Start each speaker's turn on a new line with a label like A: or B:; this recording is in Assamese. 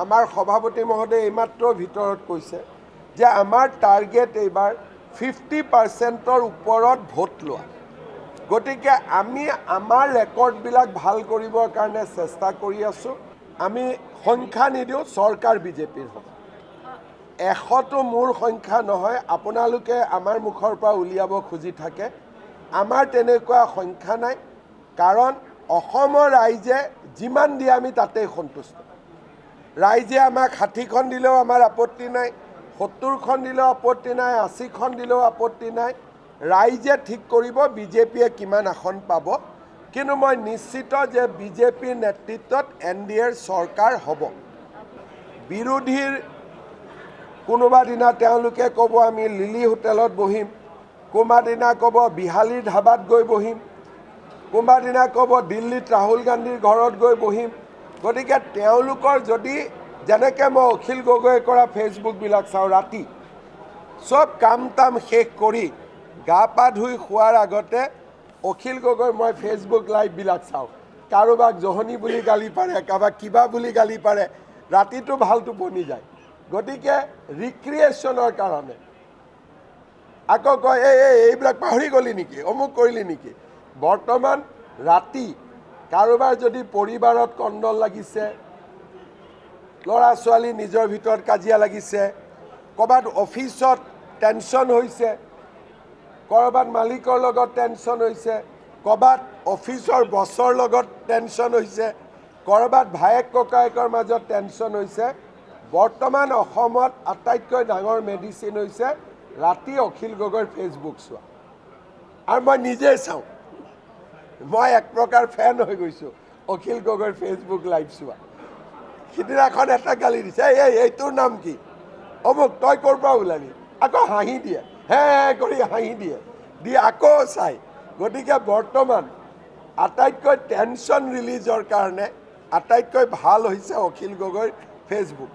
A: আমাৰ সভাপতি মহোদয়ে এইমাত্ৰ ভিতৰত কৈছে যে আমাৰ টাৰ্গেট এইবাৰ 50%ৰ ওপৰত ভোট লোৱা। গতিকে আমি আমাৰ ৰেকৰ্ডবিলাক ভাল কৰিবৰ কাৰণে চেষ্টা কৰি আছোঁ। আমি সংখ্যা নিদিওঁ, চৰকাৰ বিজেপিৰ হ'ব। 100টো মোৰ সংখ্যা নহয়, আপোনালোকে আমাৰ মুখৰ পৰা উলিয়াব খুজি থাকে। আমাৰ তেনেকুৱা সংখ্যা নাই, কাৰণ অসমৰ ৰাইজে যিমান দিয়ে আমি তাতেই সন্তুষ্ট। ৰাইজে আমাক 60খন দিলেও আমাৰ আপত্তি নাই, 70খন দিলেও আপত্তি নাই, 80খন দিলেও আপত্তি নাই। ৰাইজে ঠিক কৰিব বিজেপিয়ে কিমান আসন পাব। কিন্তু মই নিশ্চিত যে বিজেপিৰ নেতৃত্বত NDAৰ চৰকাৰ হ'ব। বিৰোধীৰ কোনোবা দিনা তেওঁলোকে ক'ব আমি লিলি হোটেলত বহিম, কোনোবা দিনা ক'ব বিহালীৰ ধাবাত গৈ বহিম, কোনোবা দিনা ক'ব দিল্লীত ৰাহুল গান্ধীৰ ঘৰত গৈ বহিম। গতিকে তেওঁলোকৰ যদি যেনেকৈ মই অখিল গগৈয়ে কৰা ফেচবুকবিলাক চাওঁ, ৰাতি চব কাম তাম শেষ কৰি গা পা ধুই শোৱাৰ আগতে অখিল গগৈ মই ফেচবুক লাইভবিলাক চাওঁ। কাৰোবাক জহনী বুলি গালি পাৰে, কাৰোবাক কিবা বুলি গালি পাৰে, ৰাতিটো ভাল টোপনি যায়। গতিকে ৰিক্ৰিয়েশ্যনৰ কাৰণে আকৌ কয় এইবিলাক পাহৰি গ'লি নেকি, অমুক কৰিলি নেকি। বৰ্তমান ৰাতি কাৰোবাৰ যদি পৰিবাৰত কণ্ডল লাগিছে, ল'ৰা ছোৱালী নিজৰ ভিতৰত কাজিয়া লাগিছে, ক'ৰবাত অফিচত টেনশ্যন হৈছে, ক'ৰবাত মালিকৰ লগত টেনশ্যন হৈছে, ক'ৰবাত অফিচৰ বছৰ লগত টেনশ্যন হৈছে, ক'ৰবাত ভায়েক ককায়েকৰ মাজত টেনশ্যন হৈছে। বৰ্তমান অসমত আটাইতকৈ ডাঙৰ মেডিচিন হৈছে ৰাতি অখিল গগৈৰ ফেচবুক চোৱা। আৰু মই নিজে চাওঁ, মই এক প্ৰকাৰ ফেন হৈ গৈছোঁ অখিল গগৈৰ ফেচবুক লাইভ চোৱা। সিদিনাখন এটা গালি দিছে, এইটোৰ নাম কি, অমুক তই ক'ৰ পৰা ওলালি, আকৌ হাঁহি দিয়ে, হে কৰি হাঁহি দিয়ে, দি আকৌ চাই। গতিকে বৰ্তমান আটাইতকৈ টেনশ্যন ৰিলিজৰ কাৰণে আটাইতকৈ ভাল হৈছে অখিল গগৈৰ ফেচবুক।